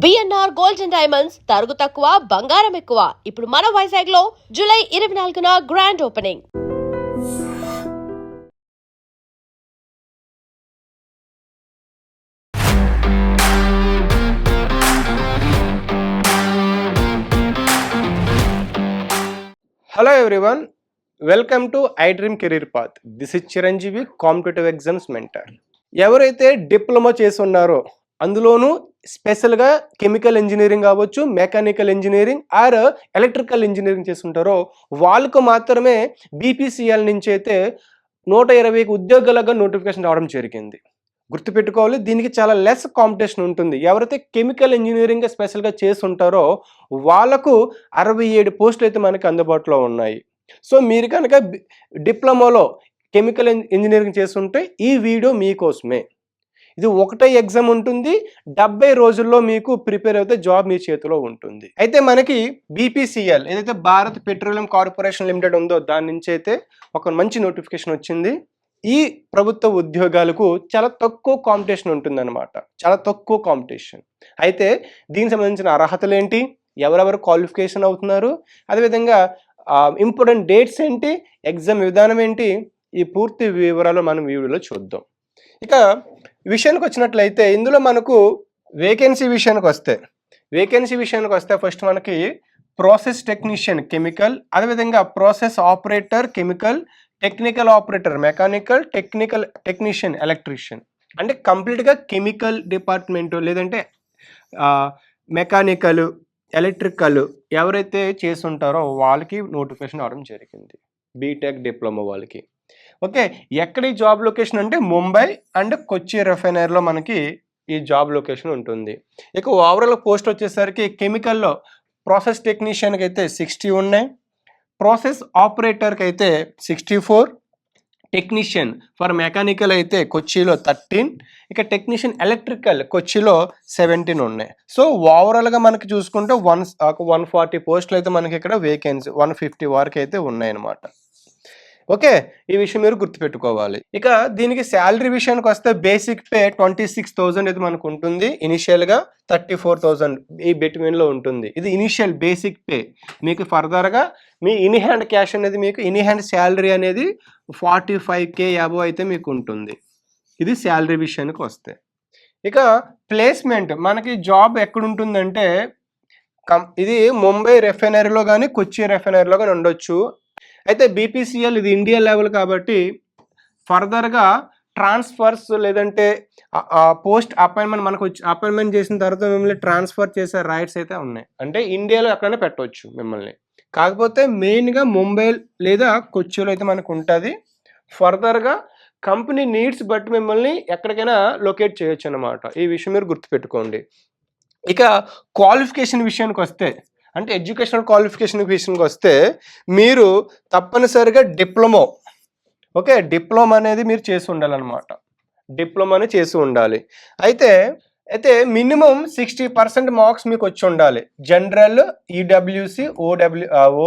BNR gold and diamonds తరుగు తక్కువ బంగారం ఎక్కువ. ఇప్పుడు మన వైజాగ్ లో జూలై 24న grand opening. Hello everyone, welcome to iDream Career Path. This is Chiranjeevi, competitive exams mentor. ఎవరైతే డిప్లొమా చేసి ఉన్నారో అందులోనూ స్పెషల్గా కెమికల్ ఇంజనీరింగ్ అవ్వచ్చు, mechanical engineering or electrical engineering చేసి ఉంటారో వాళ్ళకు మాత్రమే బీపీసీఎల్ నుంచి అయితే 120 ఉద్యోగాలుగా నోటిఫికేషన్ రావడం జరిగింది. గుర్తుపెట్టుకోవాలి, దీనికి చాలా లెస్ కాంపిటీషన్ ఉంటుంది. ఎవరైతే కెమికల్ ఇంజనీరింగ్ స్పెషల్గా చేసి ఉంటారో వాళ్ళకు 67 పోస్టులు అయితే మనకి అందుబాటులో ఉన్నాయి. సో మీరు కనుక డిప్లొమాలో కెమికల్ ఇంజనీరింగ్ చేస్తుంటే ఈ వీడియో మీకోసమే. ఇది ఒకటే ఎగ్జామ్ ఉంటుంది, 70 రోజుల్లో మీకు ప్రిపేర్ అయితే జాబ్ మీ చేతిలో ఉంటుంది. అయితే మనకి బీపీసీఎల్ ఏదైతే భారత్ పెట్రోలియం కార్పొరేషన్ లిమిటెడ్ ఉందో దాని నుంచి అయితే ఒక మంచి నోటిఫికేషన్ వచ్చింది. ఈ ప్రభుత్వ ఉద్యోగాలకు చాలా తక్కువ కాంపిటీషన్ ఉంటుందన్నమాట, చాలా తక్కువ కాంపిటీషన్. అయితే దీనికి సంబంధించిన అర్హతలు ఏంటి, ఎవరెవరు క్వాలిఫికేషన్ అవుతున్నారు, అదేవిధంగా ఇంపార్టెంట్ డేట్స్ ఏంటి, ఎగ్జామ్ విధానం ఏంటి, ఈ పూర్తి వివరాలు మనం వీడియోలో చూద్దాం. ఇక విషయానికి వచ్చినట్లయితే ఇందులో మనకు వేకెన్సీ విషయానికి వస్తే ఫస్ట్ మనకి ప్రాసెస్ టెక్నీషియన్ కెమికల్, అదేవిధంగా process operator chemical, technical operator mechanical, technician electrician. అంటే కంప్లీట్గా కెమికల్ డిపార్ట్మెంట్ లేదంటే మెకానికల్, ఎలక్ట్రికల్ ఎవరైతే చేస్తుంటారో వాళ్ళకి నోటిఫికేషన్ అవడం జరిగింది, బీటెక్ డిప్లొమా వాళ్ళకి. ఓకే, ఎక్కడ ఈ జాబ్ లొకేషన్ అంటే ముంబై అండ్ కొచ్చి రిఫైనరీలో మనకి ఈ జాబ్ లొకేషన్ ఉంటుంది. ఇక ఓవరాల్ పోస్ట్ వచ్చేసరికి కెమికల్లో ప్రాసెస్ టెక్నీషియన్కి అయితే 60 ఉన్నాయి, ప్రాసెస్ ఆపరేటర్కి అయితే 64, టెక్నీషియన్ ఫర్ మెకానికల్ అయితే కొచ్చిలో 13, ఇక టెక్నీషియన్ ఎలక్ట్రికల్ కొచ్చిలో 17 ఉన్నాయి. సో ఓవరాల్గా మనకి చూసుకుంటే 140 పోస్టులు అయితే మనకి ఇక్కడ వేకెన్సీ 150 వరకు అయితే ఉన్నాయన్నమాట. ఓకే, ఈ విషయం మీరు గుర్తుపెట్టుకోవాలి. ఇక దీనికి శాలరీ విషయానికి వస్తే బేసిక్ పే 26,000 అయితే మనకు ఉంటుంది, ఇనిషియల్గా 34,000 ఈ బిట్వీన్లో ఉంటుంది. ఇది ఇనిషియల్ బేసిక్ పే. మీకు ఫర్దర్గా మీ ఇన్ హ్యాండ్ క్యాష్ అనేది మీకు ఇన్ హ్యాండ్ శాలరీ అనేది 45K అబవ్ అయితే మీకు ఉంటుంది. ఇది శాలరీ విషయానికి వస్తే. ఇక ప్లేస్మెంట్ మనకి జాబ్ ఎక్కడ ఉంటుందంటే ఇది ముంబై రిఫైనరీలో కానీ కొచ్చి రిఫైనరీలో కానీ ఉండొచ్చు. అయితే బీపీసీఎల్ ఇది ఇండియా లెవెల్ కాబట్టి ఫర్దర్గా ట్రాన్స్ఫర్స్ లేదంటే పోస్ట్ అపాయింట్మెంట్ మనకు వచ్చి అపాయింట్మెంట్ చేసిన తర్వాత మిమ్మల్ని ట్రాన్స్ఫర్ చేసే రైట్స్ అయితే ఉన్నాయి. అంటే ఇండియాలో ఎక్కడైనా పెట్టవచ్చు మిమ్మల్ని, కాకపోతే మెయిన్గా ముంబై లేదా కొచ్చిలో అయితే మనకు ఉంటుంది. ఫర్దర్గా కంపెనీ నీడ్స్ బట్టి మిమ్మల్ని ఎక్కడికైనా లొకేట్ చేయొచ్చు అన్నమాట. ఈ విషయం మీరు గుర్తుపెట్టుకోండి. ఇక క్వాలిఫికేషన్ విషయానికి వస్తే అంటే ఎడ్యుకేషనల్ క్వాలిఫికేషన్ విషయానికి వస్తే మీరు తప్పనిసరిగా డిప్లొమా, ఓకే, డిప్లొమా అనేది మీరు చేసి ఉండాలన్నమాట, డిప్లొమాని చేసి ఉండాలి. అయితే మినిమం 60% మార్క్స్ మీకు వచ్చి ఉండాలి. జనరల్, ఈడబ్ల్యూసి,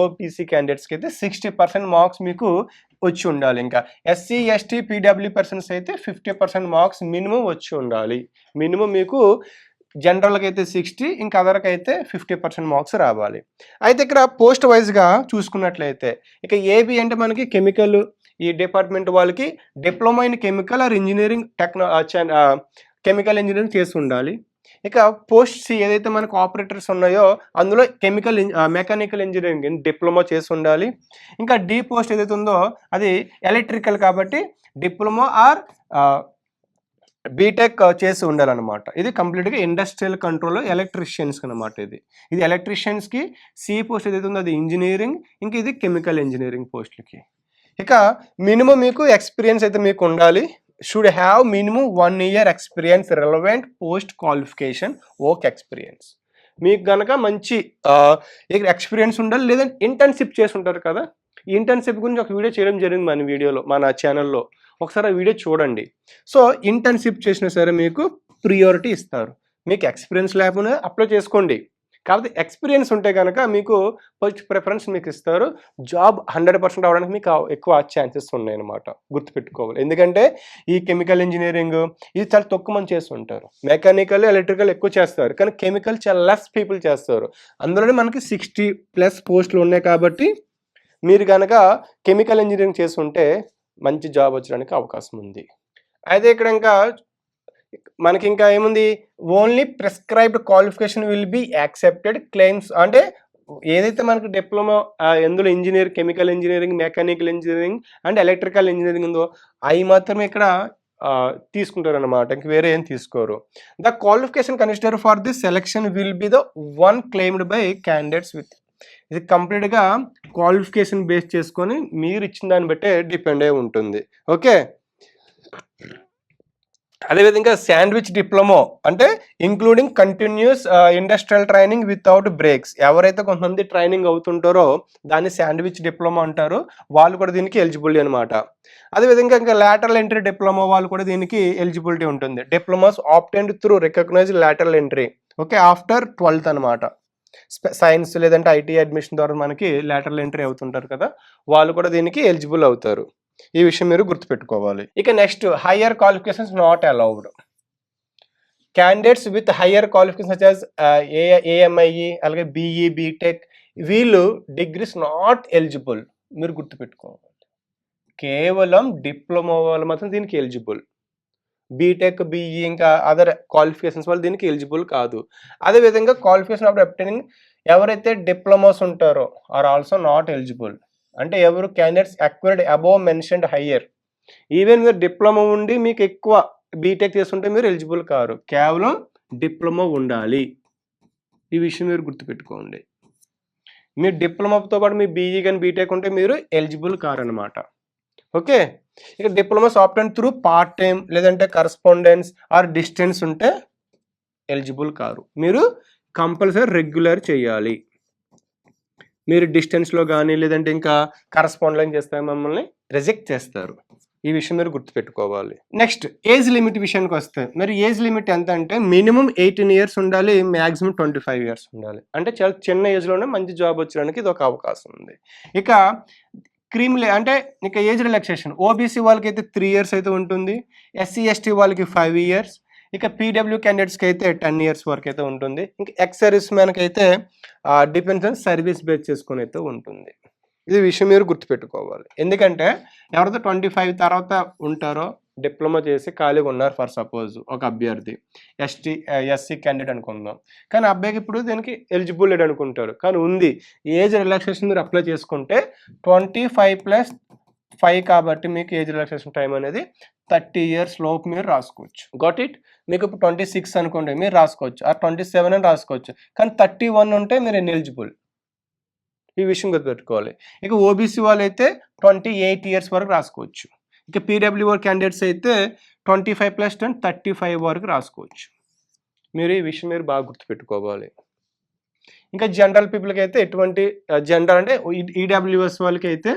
ఓపీసీ క్యాండిడేట్స్కి అయితే 60% మార్క్స్ మీకు వచ్చి ఉండాలి. ఇంకా ఎస్సీ, ఎస్టీ, పీడబ్ల్యూ పర్సన్స్ అయితే 50% మార్క్స్ మినిమం వచ్చి ఉండాలి. మినిమం మీకు జనరల్కి అయితే 60, ఇంకా అదర్కి అయితే 50% మార్క్స్ రావాలి. అయితే ఇక్కడ పోస్ట్ వైజ్గా చూసుకున్నట్లయితే ఇక ఏబి అంటే మనకి కెమికల్ ఈ డిపార్ట్మెంట్ వాళ్ళకి diploma in chemical or engineering chemical engineering చేసి ఉండాలి. ఇక పోస్ట్ సి ఏదైతే మనకు ఆపరేటర్స్ ఉన్నాయో అందులో మెకానికల్ ఇంజనీరింగ్ డిప్లొమా చేసి ఉండాలి. ఇంకా డి పోస్ట్ ఏదైతే ఉందో అది ఎలక్ట్రికల్ కాబట్టి డిప్లొమా ఆర్ బీటెక్ చేసి ఉండాలన్నమాట. ఇది కంప్లీట్గా ఇండస్ట్రియల్ కంట్రోల్ ఎలక్ట్రీషియన్స్కి అనమాట. ఇది ఎలక్ట్రీషియన్స్కి. సి పోస్ట్ ఏదైతే ఉందో అది ఇంజనీరింగ్, ఇంక ఇది కెమికల్ ఇంజనీరింగ్ పోస్టులకి. ఇక మినిమం మీకు ఎక్స్పీరియన్స్ అయితే మీకు ఉండాలి. Should have minimum 1 year experience relevant post qualification work experience. మీకు కనుక మంచి ఎక్స్పీరియన్స్ ఉండాలి, లేదంటే ఇంటర్న్షిప్ చేసి ఉంటారు కదా. ఈ ఇంటర్న్షిప్ గురించి ఒక వీడియో చేయడం జరిగింది మన వీడియోలో, మన ఛానల్లో, ఒకసారి ఆ వీడియో చూడండి. సో ఇంటర్న్షిప్ చేసినా సరే మీకు ప్రియారిటీ ఇస్తారు. మీకు ఎక్స్పీరియన్స్ లేకపోయినా అప్లై చేసుకోండి, కాకపోతే ఎక్స్పీరియన్స్ ఉంటే కనుక మీకు ఫస్ట్ ప్రిఫరెన్స్ మీకు ఇస్తారు. జాబ్ 100% అవ్వడానికి మీకు ఎక్కువ ఛాన్సెస్ ఉన్నాయన్నమాట. గుర్తుపెట్టుకోవాలి. ఎందుకంటే ఈ కెమికల్ ఇంజినీరింగ్ ఇది చాలా తక్కువ మంది చేస్తుంటారు. మెకానికల్, ఎలక్ట్రికల్ ఎక్కువ చేస్తారు. కానీ కెమికల్ చాలా లెస్ పీపుల్ చేస్తారు. అందులోనే మనకి 60+ పోస్టులు ఉన్నాయి కాబట్టి మీరు కనుక కెమికల్ ఇంజినీరింగ్ చేస్తుంటే మంచి జాబ్ వచ్చడానికి అవకాశం ఉంది. అయితే ఇక్కడ ఇంకా మనకి ఇంకా ఏముంది, only prescribed qualification will be accepted claims. అంటే ఏదైతే మనకి డిప్లొమా ఎందులో chemical engineering, mechanical engineering and electrical engineering ఉందో అవి మాత్రమే ఇక్కడ తీసుకుంటారు అనమాట. ఇంక వేరే ఏం తీసుకోరు. The qualification consider for the selection will be the one claimed by candidates with. ఇది కంప్లీట్గా క్వాలిఫికేషన్ బేస్ చేసుకొని మీరు ఇచ్చిన దాన్ని బట్టే డిపెండ్ అయి ఉంటుంది. ఓకే, అదేవిధంగా శాండ్విచ్ డిప్లొమా అంటే including continuous industrial training without breaks. ఎవరైతే కొంతమంది ట్రైనింగ్ అవుతుంటారో దాన్ని శాండ్విచ్ డిప్లొమా అంటారు. వాళ్ళు కూడా దీనికి ఎలిజిబిలిటీ అనమాట. అదేవిధంగా ఇంకా లాటరల్ ఎంట్రీ డిప్లొమా వాళ్ళు కూడా దీనికి ఎలిజిబిలిటీ ఉంటుంది. Diplomas obtained through recognised lateral entry. Okay, after 12th అనమాట. సైన్స్ లేదంటే ఐటీ అడ్మిషన్ ద్వారా మనకి లాటరల్ ఎంట్రీ అవుతుంటారు కదా, వాళ్ళు కూడా దీనికి ఎలిజిబుల్ అవుతారు. ఈ విషయం మీరు గుర్తుపెట్టుకోవాలి. ఇక next, higher qualifications not allowed. Candidates with higher qualification such as AMIE అలాగే బీఈ, బీటెక్ వీళ్ళు డిగ్రీస్ నాట్ ఎలిజిబుల్. మీరు గుర్తుపెట్టుకోవాలి. కేవలం డిప్లొమా వాళ్ళు మాత్రం దీనికి ఎలిజిబుల్. బీటెక్, బీఈ ఇంకా అదర్ క్వాలిఫికేషన్స్ వాళ్ళు దీనికి ఎలిజిబుల్ కాదు. అదేవిధంగా క్వాలిఫికేషన్ ఆఫ్ అబ్టైనింగ్ ఎవరైతే డిప్లొమాస్ ఉంటారో ఆర్ ఆల్సో నాట్ ఎలిజిబుల్. అంటే ఎవరు candidates acquired above mentioned higher. Even మీరు డిప్లొమా ఉండి మీకు ఎక్కువ బీటెక్ చేస్తుంటే మీరు ఎలిజిబుల్ కారు. కేవలం డిప్లొమా ఉండాలి. ఈ విషయం మీరు గుర్తుపెట్టుకోండి. మీరు డిప్లొమాతో పాటు మీ బీఈ కానీ బీటెక్ ఉంటే మీరు ఎలిజిబుల్ కారు అనమాట. ఓకే, ఇక diplomas obtain through part time లేదంటే కరస్పాండెన్స్ ఆర్ డిస్టెన్స్ ఉంటే ఎలిజిబుల్ కారు. మీరు కంపల్సరీ రెగ్యులర్ చేయాలి. మీరు డిస్టెన్స్లో కానీ లేదంటే ఇంకా కరస్పాండెన్స్ చేస్తే మమ్మల్ని రిజెక్ట్ చేస్తారు. ఈ విషయం మీరు గుర్తుపెట్టుకోవాలి. నెక్స్ట్, ఏజ్ లిమిట్ విషయానికి వస్తే మరి ఏజ్ లిమిట్ ఎంత అంటే మినిమం 18 years ఉండాలి, మ్యాక్సిమం 25 years ఉండాలి. అంటే చాలా చిన్న ఏజ్లోనే మంచి జాబ్ వచ్చడానికి ఇది ఒక అవకాశం ఉంది. ఇక అంటే ఇక ఏజ్ రిలాక్సేషన్ ఓబీసీ వాళ్ళకి అయితే 3 years అయితే ఉంటుంది. ఎస్సీ ఎస్టీ వాళ్ళకి 5 years. ఇక పీడబ్ల్యూ క్యాండిడేట్స్కి అయితే 10 years వరకు అయితే ఉంటుంది. ఇంకా ఎక్స్ సర్వీస్ మ్యాన్కి అయితే డిపెండ్స్ ఆన్ సర్వీస్ బేస్ చేసుకొని అయితే ఉంటుంది. ఇది విషయం మీరు గుర్తుపెట్టుకోవాలి. ఎందుకంటే ఎవరైతే 25 తర్వాత ఉంటారో డిప్లొమా చేసి ఖాళీగా ఉన్నారు ఫర్ సపోజ్ ఒక అభ్యర్థి ఎస్సీ క్యాండిడేట్ అనుకుందాం, కానీ అబ్బాయికి ఇప్పుడు దీనికి ఎలిజిబుల్ లేడు అనుకుంటారు, కానీ ఉంది. ఏజ్ రిలాక్సేషన్ మీరు అప్లై చేసుకుంటే 25+5 కాబట్టి మీకు ఏజ్ రిలాక్సేషన్ టైం అనేది 30 years లోపు మీరు రాసుకోవచ్చు. Got it. మీకు ఇప్పుడు 26 అనుకోండి మీరు రాసుకోవచ్చు, ఆ 27 అని రాసుకోవచ్చు, కానీ 31 ఉంటే మీరు ఎలిజిబుల్. ఈ విషయం గుర్తుపెట్టుకోవాలి. ఇక ఓబీసీ వాళ్ళు అయితే 28 years వరకు రాసుకోవచ్చు. ఇక పీడబ్ల్యూ క్యాండిడేట్స్ అయితే 25+10 35 వరకు రాసుకోవచ్చు. మీరు ఈ విషయం మీరు బాగా గుర్తుపెట్టుకోవాలి. ఇంకా జనరల్ పీపుల్కి అయితే ఎటువంటి జనరల్ అంటే ఈడబ్ల్యూఎస్ వాళ్ళకి అయితే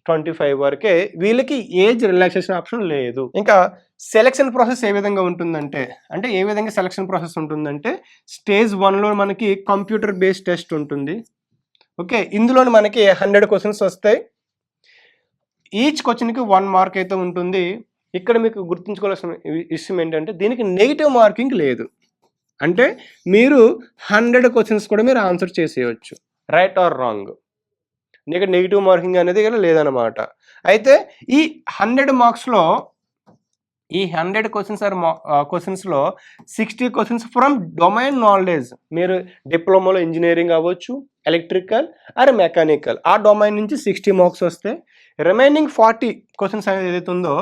25 వరకే, వీళ్ళకి ఏజ్ రిలాక్సేషన్ ఆప్షన్ లేదు. ఇంకా సెలక్షన్ ప్రాసెస్ ఏ విధంగా ఉంటుందంటే ఏ విధంగా సెలక్షన్ ప్రాసెస్ ఉంటుందంటే స్టేజ్ 1లో మనకి కంప్యూటర్ బేస్డ్ టెస్ట్ ఉంటుంది. ఓకే, ఇందులో మనకి 100 questions వస్తాయి. ఈచ్ క్వశ్చన్కి 1 mark అయితే ఉంటుంది. ఇక్కడ మీకు గుర్తుంచుకోవాల్సిన విషయం ఏంటంటే దీనికి నెగిటివ్ మార్కింగ్ లేదు. అంటే మీరు 100 questions కూడా మీరు ఆన్సర్ చేసేయచ్చు, రైట్ ఆర్ రాంగ్. నీకు నెగిటివ్ మార్కింగ్ అనేది ఇక్కడ లేదనమాట. అయితే ఈ 100 marksలో ఈ 100 క్వశ్చన్స్లో 60 questions ఫ్రమ్ డొమైన్ నాలెడ్జ్. మీరు డిప్లొమాలో ఇంజనీరింగ్ అవ్వచ్చు, ఎలక్ట్రికల్ ఆర్ మెకానికల్, ఆ డొమైన్ నుంచి 60 marks వస్తాయి. రిమైనింగ్ 40 questions అనేది ఏదైతే ఉందో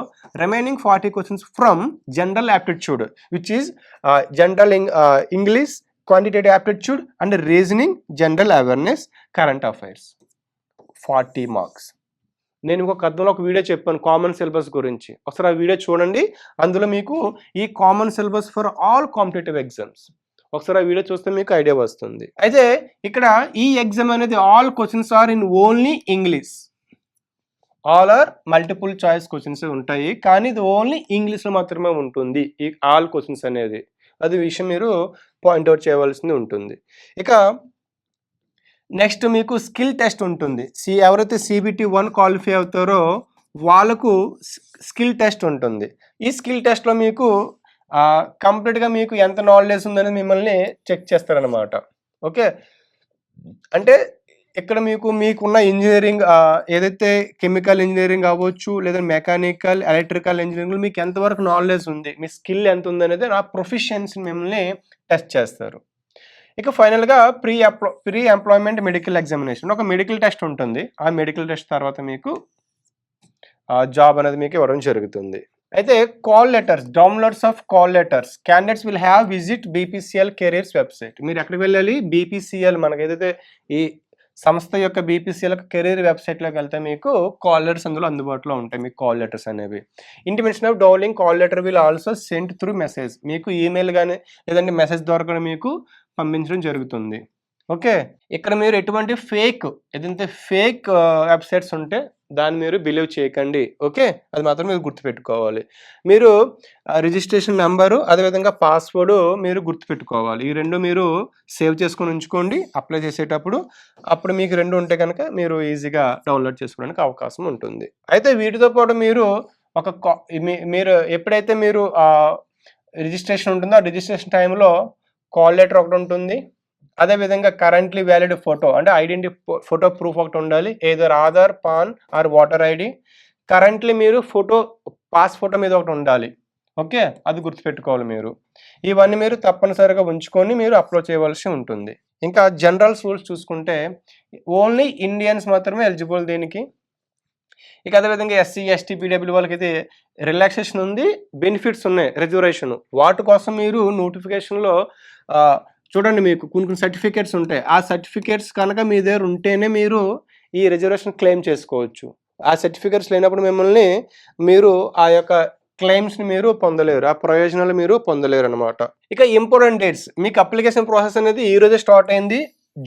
remaining 40 questions from general aptitude which is general English, quantitative aptitude and reasoning, general awareness, current affairs. 40 marks. నేను ఇంకొక అర్థంలో ఒక వీడియో చెప్పాను కామన్ సిలబస్ గురించి, ఒకసారి ఆ వీడియో చూడండి. అందులో మీకు ఈ common syllabus for all competitive exams, ఒకసారి ఆ వీడియో చూస్తే మీకు ఐడియా వస్తుంది. అయితే ఇక్కడ ఈ ఎగ్జామ్ అనేది all questions are in only English. All are multiple choice questions ఉంటాయి, కానీ ఇది ఓన్లీ ఇంగ్లీష్లో మాత్రమే ఉంటుంది ఈ ఆల్ క్వశ్చన్స్ అనేది. అది విషయం మీరు పాయింట్అవుట్ చేయవలసింది ఉంటుంది. ఇక నెక్స్ట్ మీకు స్కిల్ టెస్ట్ ఉంటుంది. ఎవరైతే CBT 1 క్వాలిఫై అవుతారో వాళ్ళకు స్కిల్ టెస్ట్ ఉంటుంది. ఈ స్కిల్ టెస్ట్లో మీకు కంప్లీట్గా మీకు ఎంత నాలెడ్జ్ ఉందనేది మిమ్మల్ని చెక్ చేస్తారనమాట. ఓకే, అంటే ఇక్కడ మీకున్న ఇంజనీరింగ్ ఏదైతే కెమికల్ ఇంజనీరింగ్ అవ్వచ్చు, లేదా మెకానికల్, ఎలక్ట్రికల్ ఇంజనీరింగ్ మీకు ఎంతవరకు నాలెడ్జ్ ఉంది, మీ స్కిల్ ఎంత ఉంది అనేది ఆ ప్రొఫిషియన్సీని మిమ్మల్ని టెస్ట్ చేస్తారు. ఇక ఫైనల్గా ప్రీ ఎంప్లాయ్మెంట్ మెడికల్ ఎగ్జామినేషన్, ఒక మెడికల్ టెస్ట్ ఉంటుంది. ఆ మెడికల్ టెస్ట్ తర్వాత మీకు జాబ్ అనేది మీకు ఇవ్వడం జరుగుతుంది. అయితే call letters, downloads of call letters, candidates will have visit BPCL careers website. మీరు ఎక్కడికి వెళ్ళాలి? BPCL, మనకి ఏదైతే ఈ సంస్థ యొక్క BPCL కెరీర్ వెబ్సైట్లోకి వెళ్తే మీకు కాల్ లెటర్స్ అందులో అందుబాటులో ఉంటాయి. మీకు కాల్ లెటర్స్ అనేవి intimation of downloading call letter will also send through message. మీకు ఈమెయిల్ కానీ లేదంటే మెసేజ్ ద్వారా కూడా మీకు పంపించడం జరుగుతుంది. ఓకే, ఇక్కడ మీరు ఎటువంటి ఏదైతే ఫేక్ వెబ్సైట్స్ ఉంటే దాన్ని మీరు బిలీవ్ చేయకండి. ఓకే, అది మాత్రం మీరు గుర్తుపెట్టుకోవాలి. మీరు రిజిస్ట్రేషన్ నెంబరు అదేవిధంగా పాస్వర్డ్ మీరు గుర్తుపెట్టుకోవాలి. ఈ రెండు మీరు సేవ్ చేసుకొని ఉంచుకోండి అప్లై చేసేటప్పుడు. అప్పుడు మీకు రెండు ఉంటే కనుక మీరు ఈజీగా డౌన్లోడ్ చేసుకోవడానికి అవకాశం ఉంటుంది. అయితే వీటితో పాటు మీరు మీరు ఎప్పుడైతే మీరు రిజిస్ట్రేషన్ ఉంటుందో ఆ రిజిస్ట్రేషన్ టైంలో కాల్ లెటర్ ఒకటి ఉంటుంది. అదేవిధంగా కరెంట్లీ వ్యాలిడ్ ఫోటో, అంటే ఐడెంటిటీ ఫోటో ప్రూఫ్ ఒకటి ఉండాలి. Either Aadhaar, PAN or voter ID. Currently మీరు పాస్ ఫోటో మీద ఒకటి ఉండాలి. ఓకే, అది గుర్తుపెట్టుకోవాలి మీరు. ఇవన్నీ మీరు తప్పనిసరిగా ఉంచుకొని మీరు అప్లోడ్ చేయవలసి ఉంటుంది. ఇంకా జనరల్ రూల్స్ చూసుకుంటే ఓన్లీ ఇండియన్స్ మాత్రమే ఎలిజిబుల్ దీనికి. ఇక అదేవిధంగా SC, ST, PWD వాళ్ళకి అయితే రిలాక్సేషన్ ఉంది, బెనిఫిట్స్ ఉన్నాయి, రిజర్వేషన్. వాటి కోసం మీరు నోటిఫికేషన్లో చూడండి, మీకు కొన్ని సర్టిఫికేట్స్ ఉంటాయి. ఆ సర్టిఫికేట్స్ కనుక మీ దగ్గర ఉంటేనే మీరు ఈ రిజర్వేషన్ క్లెయిమ్ చేసుకోవచ్చు. ఆ సర్టిఫికేట్స్ లేనప్పుడు మీరు ఆ యొక్క క్లెయిమ్స్ని మీరు పొందలేరు, ఆ ప్రయోజనాలు మీరు పొందలేరు అనమాట. ఇక ఇంపార్టెంట్ డేట్స్, మీకు అప్లికేషన్ ప్రాసెస్ అనేది ఈ రోజే స్టార్ట్ అయింది.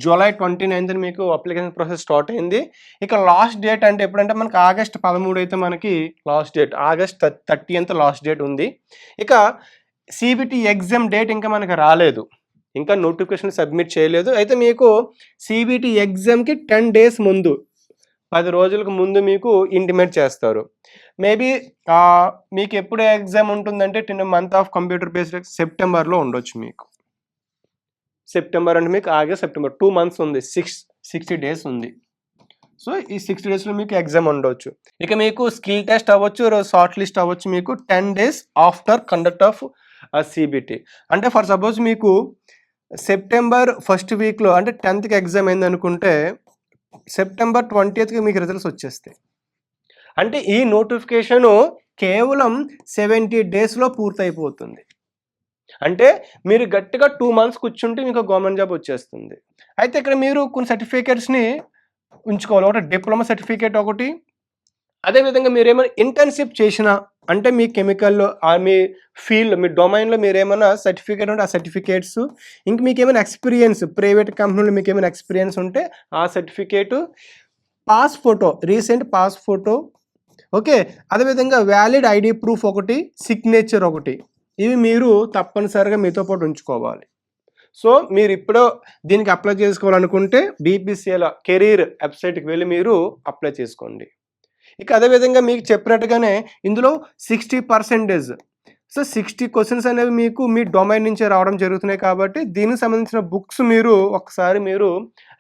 July 29th మీకు అప్లికేషన్ ప్రాసెస్ స్టార్ట్ అయింది. ఇక లాస్ట్ డేట్ అంటే ఎప్పుడంటే మనకి August 13 అయితే మనకి last date, August 30th last date ఉంది. ఇక CBT ఎగ్జామ్ డేట్ ఇంకా మనకి రాలేదు, ఇంకా నోటిఫికేషన్ సబ్మిట్ చేయలేదు. అయితే మీకు CBT ఎగ్జామ్కి 10 days ముందు, 10 రోజులకు ముందు మీకు ఇంటిమేట్ చేస్తారు. మేబీ మీకు ఎప్పుడు ఎగ్జామ్ ఉంటుందంటే మంత్ ఆఫ్ కంప్యూటర్ బేస్డ్ సెప్టెంబర్లో ఉండొచ్చు. మీకు సెప్టెంబర్ అంటే మీకు August, September 2 months ఉంది, 60 days ఉంది. సో ఈ 60 daysలో మీకు ఎగ్జామ్ ఉండవచ్చు. ఇక మీకు స్కిల్ టెస్ట్ అవ్వచ్చు, షార్ట్ లిస్ట్ అవ్వచ్చు మీకు 10 days after conduct of CBT. అంటే ఫర్ సపోజ్ మీకు సెప్టెంబర్ 1st వీక్లో అంటే 10th ఎగ్జామ్ అయిందనుకుంటే September 20th మీకు రిజల్ట్స్ వచ్చేస్తాయి. అంటే ఈ నోటిఫికేషను కేవలం 70 daysలో పూర్తయిపోతుంది. అంటే మీరు గట్టిగా 2 months కూర్చుంటే మీకు గవర్నమెంట్ జాబ్ వచ్చేస్తుంది. అయితే ఇక్కడ మీరు కొన్ని సర్టిఫికేట్స్ని ఉంచుకోవాలి. ఒకటి డిప్లొమా సర్టిఫికేట్ ఒకటి, అదేవిధంగా మీరు ఏమైనా ఇంటర్న్షిప్ చేసినా అంటే మీ కెమికల్లో మీ ఫీల్డ్, మీ డొమైన్లో మీరు ఏమైనా సర్టిఫికేట్ ఉంటే ఆ సర్టిఫికేట్స్, ఇంక మీకు ఏమైనా ఎక్స్పీరియన్స్ ప్రైవేట్ కంపెనీలో మీకు ఏమైనా ఎక్స్పీరియన్స్ ఉంటే ఆ certificate, pass photo, recent pass photo. Okay, అదేవిధంగా వ్యాలిడ్ ID ప్రూఫ్ ఒకటి, సిగ్నేచర్ ఒకటి. ఇవి మీరు తప్పనిసరిగా మీతో పాటు ఉంచుకోవాలి. సో మీరు ఇప్పుడు దీనికి అప్లై చేసుకోవాలనుకుంటే BPCL కెరీర్ వెబ్సైట్కి వెళ్ళి మీరు అప్లై చేసుకోండి. ఇక అదేవిధంగా మీకు చెప్పినట్టుగానే ఇందులో 60%, సో 60 questions అనేవి మీకు మీ డొమైన్ నుంచే రావడం జరుగుతున్నాయి. కాబట్టి దీనికి సంబంధించిన బుక్స్ మీరు ఒకసారి మీరు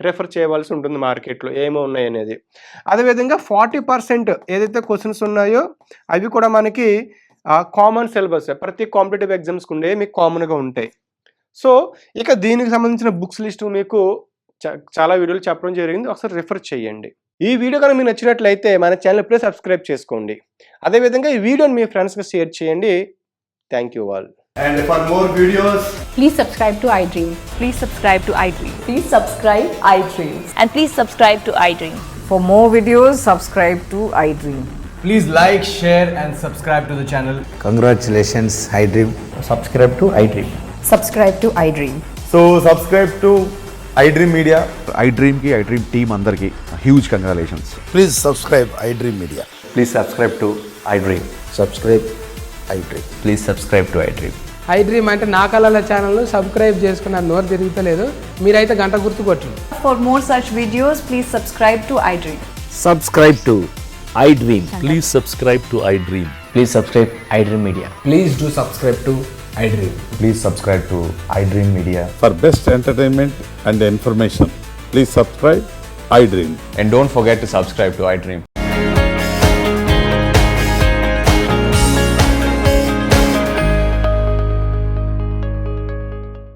రెఫర్ చేయవలసి ఉంటుంది మార్కెట్లో ఏమో ఉన్నాయి అనేది. అదేవిధంగా 40% ఏదైతే క్వశ్చన్స్ ఉన్నాయో అవి కూడా మనకి కామన్ సిలబస్, ప్రతి కాంపిటేటివ్ ఎగ్జామ్స్కి ఉండే మీకు కామన్గా ఉంటాయి. సో ఇక దీనికి సంబంధించిన బుక్స్ లిస్ట్ మీకు చాలా వీడియోలు చెప్పడం జరిగింది, ఒకసారి రెఫర్ చేయండి. ఈ వీడియో కనుక మీకు నచ్చినట్లయితే మన ఛానల్ ఇప్పుడే సబ్స్క్రైబ్ చేసుకోండి. అదేవిధంగా ఈ వీడియోని మీ ఫ్రెండ్స్కి షేర్ చేయండి. Thank you all. And for more videos, Please subscribe to iDream. Please subscribe to iDream. Please subscribe iDream. And please subscribe to iDream. For more videos, subscribe to iDream. please like, share and subscribe to the channel. Congratulations, iDream. Subscribe to iDream. Subscribe to iDream. So subscribe to iDream Media. iDream team అందరికి huge congratulations. Please subscribe iDream Media. Please subscribe to iDream. Subscribe iDream. Please subscribe to iDream. I dream అంటే నా కళల ఛానల్ను subscribe చేసుకున్న నోరు తిరుగుతలేదు. మీరైతే గంట గుర్తు కొట్టండి. For more such videos, please subscribe to iDream. Subscribe to iDream. Please subscribe to iDream. Please subscribe iDream Media. Please do subscribe to iDream. Please subscribe to iDream Media. For best entertainment and information, please subscribe iDream. And don't forget to subscribe to iDream.